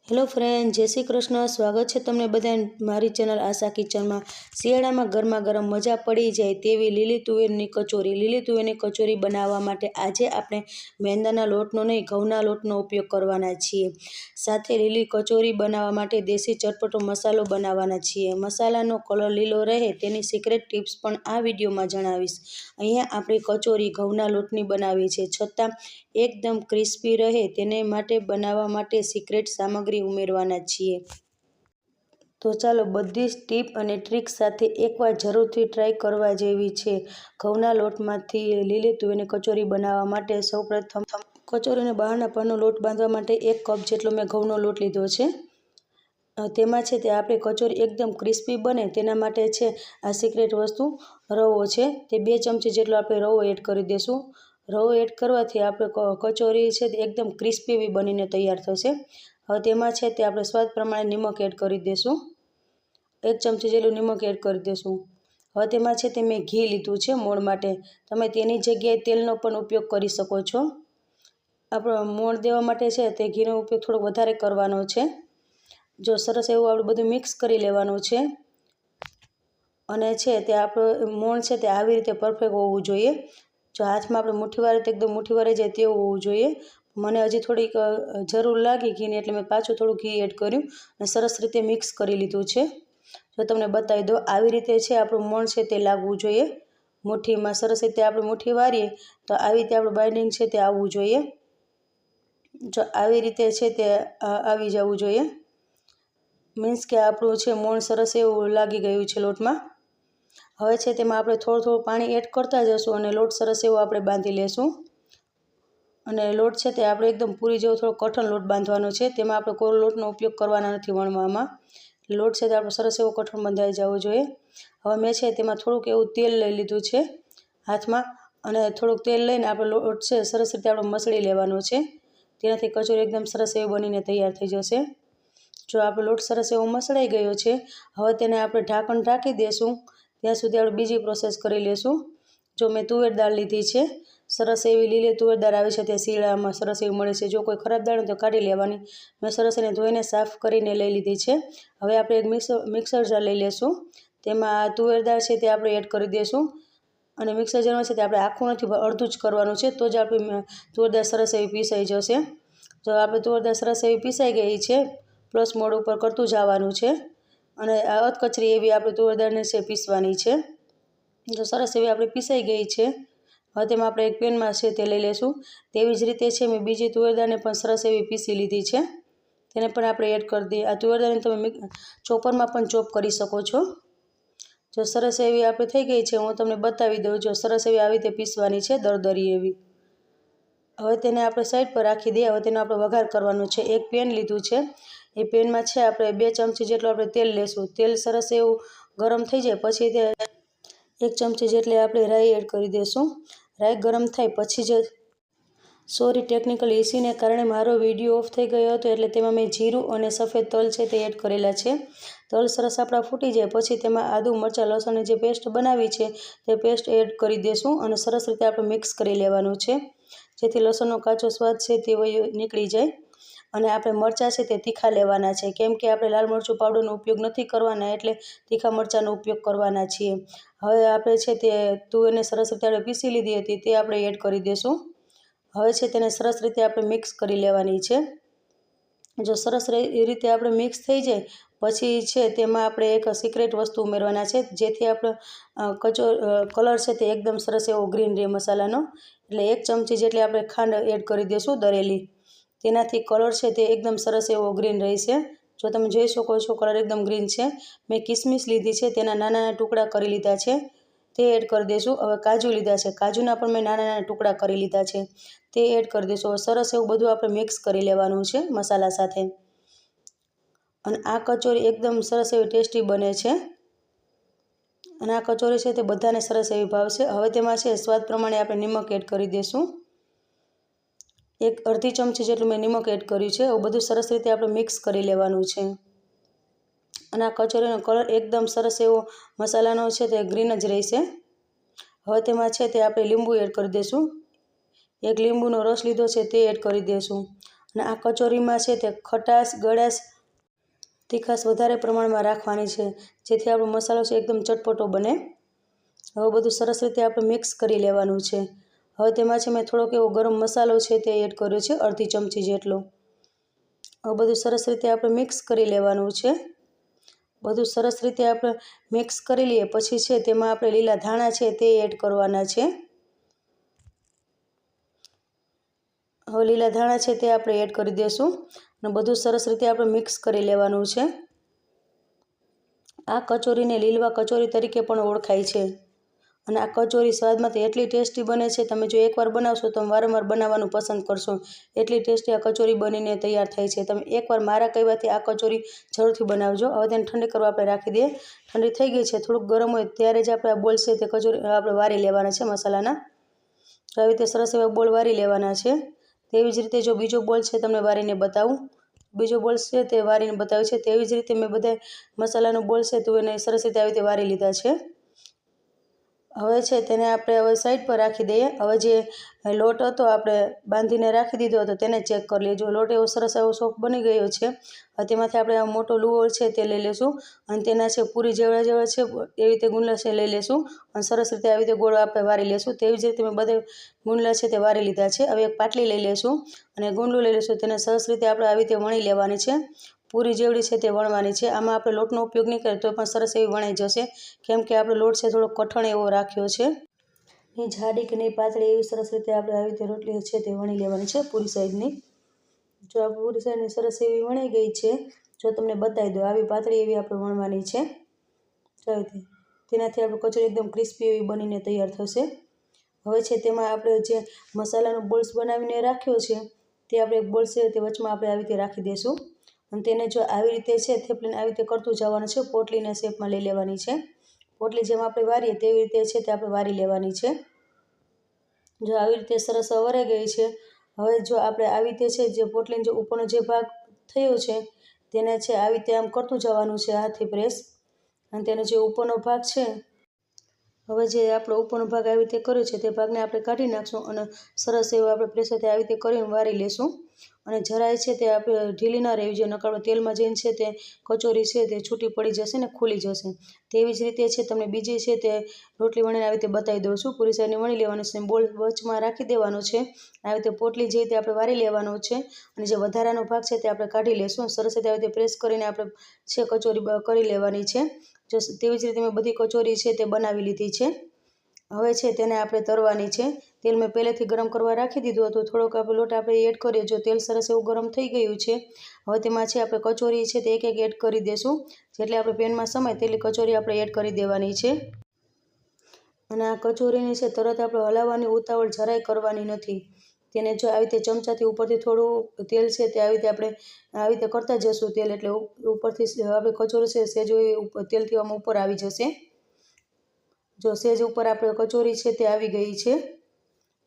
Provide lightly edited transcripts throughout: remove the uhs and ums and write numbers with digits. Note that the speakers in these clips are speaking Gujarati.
હેલો ફ્રેન્ડ, જય શ્રી કૃષ્ણ. સ્વાગત છે તમને બધા મારી ચેનલ આશા કિચનમાં. શિયાળામાં ગરમા ગરમ મજા પડી જાય તેવી લીલી તુવેરની કચોરી બનાવવા માટે આજે આપણે મેંદાના લોટનો નહીં ઘઉંના લોટનો ઉપયોગ કરવાના છીએ. સાથે લીલી કચોરી બનાવવા માટે દેશી ચટપટો મસાલો બનાવવાના છીએ. મસાલાનો કલર લીલો રહે તેની સિક્રેટ ટિપ્સ પણ આ વિડીયોમાં જણાવીશ. અહીંયા આપણી કચોરી ઘઉંના લોટની બનાવી છે, છતાં એકદમ ક્રિસ્પી રહે તેને માટે બનાવવા માટે સિક્રેટ સામગ્રી ઉમેરવાના છીએ. તો ચાલો બધી જ ટીપ અને ટ્રીક સાથે એકવાર જરૂરથી ટ્રાય કરવા જેવી છે. ઘઉંના લોટમાંથી લીલી તુવેરની કચોરી બનાવવા માટે સૌપ્રથમ કચોરીને બહારના પરનો લોટ બાંધવા માટે 1 કપ જેટલો મેં ઘઉંનો લોટ લીધો છે. તેમાં છે તે આપણે કચોરી એકદમ ક્રિસ્પી બને તેના માટે છે આ સિક્રેટ વસ્તુ રવો છે. તે 2 ચમચી જેટલો આપણે રવો એડ કરી દઈશું. રવો એડ કરવાથી આપણે કચોરી છે તે એકદમ ક્રિસ્પી એવી બનીને તૈયાર થશે. હવે તેમાં છે તે આપણે સ્વાદ પ્રમાણે નિમક એડ કરી દઈશું. 1 ચમચી જેટલું નિમક એડ કરી દઈશું. હવે તેમાં છે તે મેં ઘી લીધું છે મોણ માટે. તમે તેની જગ્યાએ તેલનો પણ ઉપયોગ કરી શકો છો. આપણે મોણ દેવા માટે છે તે ઘીનો ઉપયોગ થોડો વધારે કરવાનો છે. જો સરસ એવું આપણે બધું મિક્સ કરી લેવાનું છે. અને છે તે આપણું મોણ છે તે આવી રીતે પરફેક્ટ હોવું જોઈએ. જો હાથમાં આપણે મુઠ્ઠીવાર એકદમ મુઠ્ઠીવારે જાય તેવું હોવું જોઈએ. મને હજી થોડીક જરૂર લાગી ઘીની એટલે મેં પાછું થોડું ઘી એડ કર્યું અને સરસ રીતે મિક્સ કરી લીધું છે. જો તમને બતાવી દો આવી રીતે છે આપણું મોણ છે તે લાગવું જોઈએ. મુઠ્ઠીમાં સરસ રીતે આપણે મુઠ્ઠી વારીએ તો આવી રીતે આપણું બાઇન્ડિંગ છે તે આવવું જોઈએ. જો આવી રીતે છે તે આવી જવું જોઈએ. મીન્સ કે આપણું છે મોણ સરસ એવું લાગી ગયું છે લોટમાં. હવે છે તેમાં આપણે થોડું પાણી એડ કરતા જઈશું અને લોટ સરસ એવો આપણે બાંધી લેશું. અને લોટ છે તે આપણે એકદમ પૂરી જેવો થોડો કઠણ લોટ બાંધવાનો છે. તેમાં આપણે કોરો લોટનો ઉપયોગ કરવાના નથી વણવામાં. લોટ છે તે આપણે સરસ એવો કઠણ બંધાઈ જવો જોઈએ. હવે મેં છે તેમાં થોડુંક એવું તેલ લઈ લીધું છે હાથમાં અને થોડુંક તેલ લઈને આપણે લોટ છે સરસ રીતે આપણે મસળી લેવાનો છે. તેનાથી કચોરી એકદમ સરસ એવી બનીને તૈયાર થઈ જશે. જો આપણો લોટ સરસ એવો મસળાઈ ગયો છે, હવે તેને આપણે ઢાંકણ ઢાંકી દઈશું. ત્યાં સુધી આપણે બીજી પ્રોસેસ કરી લઈશું. જો મેં તુવેર દાળ લીધી છે, સરસ એવી લીલી તુવેર દાળ આવે છે તે શિયાળામાં સરસ એવી મળે છે. જો કોઈ ખરાબ દાળ હોય તો કાઢી લેવાની. મેં સરસ એને ધોઈને સાફ કરીને લઈ લીધી છે. હવે આપણે એક મિક્સર જાર લઈ લઈશું. તેમાં તુવેર દાળ છે તે આપણે એડ કરી દઈશું. અને મિક્સર જારમાં છે તે આપણે આખું નથી અડધું જ કરવાનું છે, તો જ આપણી તુવેર દાળ સરસ એવી પીસાઈ જશે. જો આપણે તુવેર દાળ સરસ એવી પીસાઈ ગઈ છે, પ્લસ મોડ ઉપર કરતું જવાનું છે. અને આ અધકચરી એવી આપણે તુવેર દાળને છે પીસવાની છે. જો સરસ એવી આપણે પીસાઈ ગઈ છે, હવે તેમાં આપણે એક પેનમાં છે તે લઈ લઈશું. તેવી જ રીતે છે મેં બીજી તુવેર દાળને પણ સરસ એવી પીસી લીધી છે. તેને પણ આપણે એડ કરી દઈએ. આ તુવેર દાળને તમે ચોપરમાં પણ ચોપ કરી શકો છો. જો સરસ એવી આપણે થઈ ગઈ છે, હું તમને બતાવી દઉં. જો સરસ એવી આવી રીતે પીસવાની છે, દરદરી એવી. હવે તેને આપણે સાઈડ પર રાખી દઈએ. હવે તેનો આપણે વઘાર કરવાનો છે. એક પેન લીધું છે. એ પેનમાં છે આપણે 2 ચમચી જેટલું આપણે તેલ લેશું. તેલ સરસ એવું ગરમ થઈ જાય પછી તે 1 ચમચી જેટલી આપણે રાઈ એડ કરી દઈશું. રાઈ ગરમ થાય પછી જ ટેકનિકલ ઇસ્યુને કારણે મારો વિડીયો ઓફ થઈ ગયો હતો, એટલે તેમાં મેં જીરું અને સફેદ તલ છે તે એડ કરેલા છે. તલ સરસ આપણા ફૂટી જાય પછી તેમાં આદુ મરચાં લસણની જે પેસ્ટ બનાવી છે તે પેસ્ટ એડ કરી દઈશું અને સરસ રીતે આપણે મિક્સ કરી લેવાનું છે, જેથી લસણનો કાચો સ્વાદ છે તે નીકળી જાય. અને આપણે મરચાં છે તે તીખા લેવાના છે, કેમ કે આપણે લાલ મરચું પાવડરનો ઉપયોગ નથી કરવાના, એટલે તીખા મરચાંનો ઉપયોગ કરવાના છીએ. હવે આપણે છે તે તુવેરને સરસ રીતે આપણે પીસી લીધી હતી તે આપણે એડ કરી દઈશું. હવે છે તેને સરસ રીતે આપણે મિક્સ કરી લેવાની છે. જો સરસ રીતે આપણે મિક્સ થઈ જાય પછી છે તેમાં આપણે એક સિક્રેટ વસ્તુ ઉમેરવાના છે, જેથી આપણો કલર છે તે એકદમ સરસ એવો ગ્રીન રહે મસાલાનો. એટલે 1 ચમચી જેટલી આપણે ખાંડ એડ કરી દઈશું દળેલી. તેનાથી કલર છે તે એકદમ સરસ એવો ગ્રીન રહેશે. જો તમે જોઈ શકો છો કલર એકદમ ગ્રીન છે. મેં કિસમિસ લીધી છે, તેના નાના નાના ટુકડા કરી લીધા છે, તે એડ કરી દઈશું. હવે કાજુ લીધા છે, કાજુના પણ મેં નાના નાના ટુકડા કરી લીધા છે, તે એડ કરી દઈશું. હવે સરસ એવું બધું આપણે મિક્સ કરી લેવાનું છે મસાલા સાથે. અને આ કચોરી એકદમ સરસ એવી ટેસ્ટી બને છે. અને આ કચોરી છે તે બધાને સરસ એવી ભાવશે. હવે તેમાં છે સ્વાદ પ્રમાણે આપણે નિમક એડ કરી દઈશું. એક અડધી ચમચી જેટલું મેં નિમક એડ કર્યું છે. એવું બધું સરસ રીતે આપણે મિક્સ કરી લેવાનું છે. અને આ કચોરીનો કલર એકદમ સરસ એવો મસાલાનો છે તે ગ્રીન જ રહેશે. હવે તેમાં છે તે આપણે લીંબુ એડ કરી દઈશું. 1 લીંબુનો રસ લીધો છે તે એડ કરી દઈશું. અને આ કચોરીમાં છે તે ખટાશ ગળાશ તીખાશ વધારે પ્રમાણમાં રાખવાની છે, જેથી આપણો મસાલો છે એકદમ ચટપટો બને. હવે બધું સરસ રીતે આપણે મિક્સ કરી લેવાનું છે. હવે તેમાં છે મેં થોડોક એવો ગરમ મસાલો છે તે એડ કર્યો છે, અડધી ચમચી જેટલો. હવે બધું સરસ રીતે આપણે મિક્સ કરી લેવાનું છે. બધું સરસ રીતે આપણે મિક્સ કરી લઈએ પછી છે તેમાં આપણે લીલા ધાણા છે તે એડ કરવાના છે. હવે લીલા ધાણા છે તે આપણે એડ કરી દઈશું અને બધું સરસ રીતે આપણે મિક્સ કરી લેવાનું છે. આ કચોરીને લીલવા કચોરી તરીકે પણ ઓળખાય છે અને આ કચોરી સ્વાદમાં તો એટલી ટેસ્ટી બને છે, તમે જો એકવાર બનાવશો તો વારંવાર બનાવવાનું પસંદ કરશો. એટલી ટેસ્ટી આ કચોરી બનીને તૈયાર થાય છે. તમે એકવાર મારા કહેવાથી આ કચોરી જરૂરથી બનાવજો. હવે તેને ઠંડી કરવા આપણે રાખી દઈએ. ઠંડી થઈ ગઈ છે, થોડુંક ગરમ હોય ત્યારે જ આપણે આ બોલ છે તે કચોરી આપણે વારી લેવાના છે મસાલાના. તો આવી રીતે સરસ એવા બોલ વારી લેવાના છે. તેવી જ રીતે જો બીજો બોલ છે તમને વારીને બતાવું. બીજો બોલ છે તે વારીને બતાવ્યો છે. તેવી જ રીતે મેં બધા મસાલાનો બોલ છે તો એને સરસ રીતે આવી રીતે વારી લીધા છે. હવે છે તેને આપણે હવે સાઈડ પર રાખી દઈએ. હવે જે લોટ હતો આપણે બાંધીને રાખી દીધો હતો તેને ચેક કરી લઈએ. જો લોટ એવો સરસ એવો સોફ્ટ બની ગયો છે. હવે તેમાંથી આપણે આ મોટો લુઓ છે તે લઈ લઈશું અને તેના છે પૂરી જેવડા જેવડા છે એવી રીતે ગુંડલા છે લઈ લઈશું અને સરસ રીતે આવી રીતે ગોળ આપણે વારી લઈશું. તેવી જ રીતે મેં બધા ગુંડલા છે તે વારી લીધા છે. હવે એક પાટલી લઈ લઈશું અને ગુંડલું લઈ લઈશું. તેને સરસ રીતે આપણે આવી રીતે વણી લેવાની છે. પૂરી જેવડી છે તે વણવાની છે. આમાં આપણે લોટનો ઉપયોગ નહીં કરીએ તો પણ સરસ એવી વણાઈ જશે, કેમ કે આપણે લોટ છે થોડો કઠણ એવો રાખ્યો છે. નહીં જાડી કે નહીં પાતળી, એવી સરસ રીતે આપણે આવી રીતે રોટલી છે તે વણી લેવાની છે પૂરી સાઈડની. જો આ પૂરી સાઈડની સરસ એવી વણાઈ ગઈ છે. જો તમને બતાવી દો, આવી પાતળી એવી આપણે વણવાની છે. તેનાથી આપણે કચોરી એકદમ ક્રિસ્પી એવી બનીને તૈયાર થશે. હવે છે તેમાં આપણે જે મસાલાનો બોલ્સ બનાવીને રાખ્યો છે તે આપણે એક બોલ્સ છે તે વચમાં આપણે આવી રીતે રાખી દઈશું અને તેને જો આવી રીતે છે થેપલીને આવી રીતે કરતું જવાનું છે. પોટલીના શેપમાં લઈ લેવાની છે. પોટલી જેમ આપણે વારીએ તેવી રીતે છે તે આપણે વારી લેવાની છે. જો આવી રીતે સરસ વરાઈ ગઈ છે. હવે જો આપણે આવી રીતે છે જે પોટલીનો જે ઉપરનો જે ભાગ થયો છે તેને છે આવી રીતે આમ કરતું જવાનું છે હાથથી પ્રેસ, અને તેનો જે ઉપરનો ભાગ છે, હવે જે આપણો ઉપરનો ભાગ આવી રીતે કર્યો છે તે ભાગને આપણે કાઢી નાખશું અને સરસ એવો આપણે પ્રેસરથી આવી રીતે કરીને વારી લેશું. અને જરાય છે તે આપણે ઢીલી ન રહેવી જોઈએ, નકર તેલમાં જઈને છે તે કચોરી છે તે છૂટી પડી જશે ને ખુલી જશે. તેવી જ રીતે છે તમને બીજી છે તે રોટલી વણીને આવી રીતે બતાવી દઉં છું. પૂરી સાઈડની વણી લેવાનું છે, બોલ વચમાં રાખી દેવાનો છે. આવી રીતે પોટલી જે રીતે આપણે વારી લેવાનો છે અને જે વધારાનો ભાગ છે તે આપણે કાઢી લેશું. સરસ રીતે આવી રીતે પ્રેસ કરીને આપણે છે કચોરી કરી લેવાની છે. જો તેવી જ રીતે મેં બધી કચોરી છે તે બનાવી લીધી છે. હવે છે તેને આપણે તરવાની છે. તેલ મેં પહેલેથી ગરમ કરવા રાખી દીધું હતું. થોડોક આપણે લોટ આપણે એડ કરીએ. જો તેલ સરસ એવું ગરમ થઈ ગયું છે, હવે તેમાં છે આપણે કચોરી છે તે એક એક એડ કરી દઈશું. જેટલી આપણે પેનમાં સમાય તેટલી કચોરી આપણે એડ કરી દેવાની છે. અને આ કચોરીની છે તરત આપણે હલાવવાની ઉતાવળ જરાય કરવાની નથી. તેને જો આવી રીતે ચમચાથી ઉપરથી થોડું તેલ છે તે આવી રીતે આપણે આવી રીતે કરતા જશું તેલ, એટલે ઉપરથી આપણે કચોરી છે સેજ તેલથી આમ ઉપર આવી જશે. જો સેજ ઉપર આપણે કચોરી છે તે આવી ગઈ છે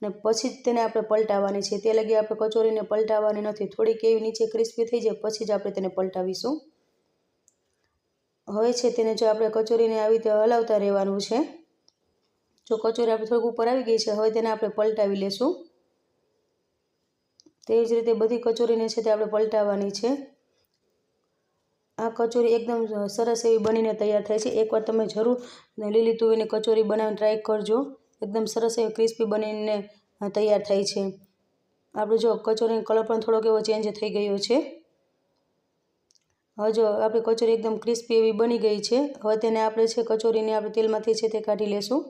ને પછી જ તેને આપણે પલટાવવાની છે. તે લગી આપણે કચોરીને પલટાવવાની નથી. થોડીક એવી નીચે ક્રિસ્પી થઈ જાય પછી જ આપણે તેને પલટાવીશું. હવે છે તેને જો આપણે કચોરીને આવી રીતે હલાવતા રહેવાનું છે. જો કચોરી આપણે થોડીક ઉપર આવી ગઈ છે, હવે તેને આપણે પલટાવી લેશું. તેવી જ રીતે બધી કચોરીને છે તે આપણે પલટાવવાની છે. આ કચોરી એકદમ સરસ એવી બનીને તૈયાર થાય છે. એકવાર તમે જરૂર લીલી તુવેરની કચોરી બનાવીને ટ્રાય કરજો. એકદમ સરસ એવી ક્રિસ્પી બનીને તૈયાર થાય છે. આપણે જો કચોરીનો કલર પણ થોડોક એવો ચેન્જ થઈ ગયો છે. હવે જો આપણી કચોરી એકદમ ક્રિસ્પી એવી બની ગઈ છે. હવે તેને આપણે છે કચોરીને આપણે તેલમાંથી છે તે કાઢી લેશું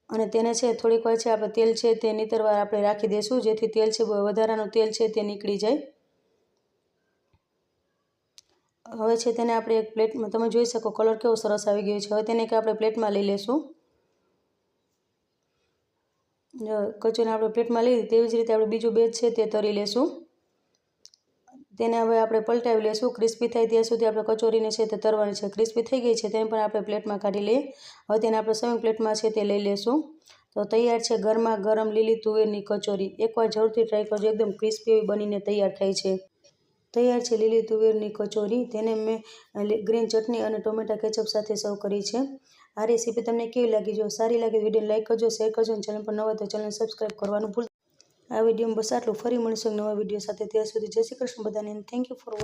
અને તેને છે થોડીક વાર છે આપણે તેલ છે તે નીતરવા આપણે રાખી દઈશું, જેથી તેલ છે વધારાનું તેલ છે તે નીકળી જાય. હવે છે તેને આપણે એક પ્લેટમાં, તમે જોઈ શકો કલર કેવો સરસ આવી ગયો છે. હવે તેને એક આપણે પ્લેટમાં લઈ લેશું. કચોરીને આપણે પ્લેટમાં લઈ તેવી જ રીતે આપણે બીજું બેચ છે તે તરી લેશું. તેને હવે આપણે પલટાવી લેશું. ક્રિસ્પી થાય ત્યાં સુધી આપણે કચોરીને છે તે તરવાની છે. ક્રિસ્પી થઈ ગઈ છે તેને પણ આપણે પ્લેટમાં કાઢી લઈએ. હવે તેને આપણે સર્વિંગ પ્લેટમાં છે તે લઈ લેશું. તો તૈયાર છે ગરમા ગરમ લીલી તુવેરની કચોરી. એકવાર જરૂરથી ટ્રાય કરજો. એકદમ ક્રિસ્પી એવી બનીને તૈયાર થાય છે. તૈયાર છે લીલી તુવેરની કચોરી. તેને મેં ગ્રીન ચટણી અને ટોમેટા કેચઅપ સાથે સર્વ કરી છે. આ રેસીપી તમને કેવી લાગી? જો સારી લાગે તો વિડીયોને લાઈક કરજો, શેર કરજો અને ચેનલ પર ન હોય તો ચેનલને સબસ્ક્રાઈબ કરવાનું ભૂલતા આ વિડીયોમાં બસ આટલું. ફરી મળીશું એક નવા વિડીયો સાથે. ત્યાં સુધી જય શ્રી કૃષ્ણ બધાને. Thank you for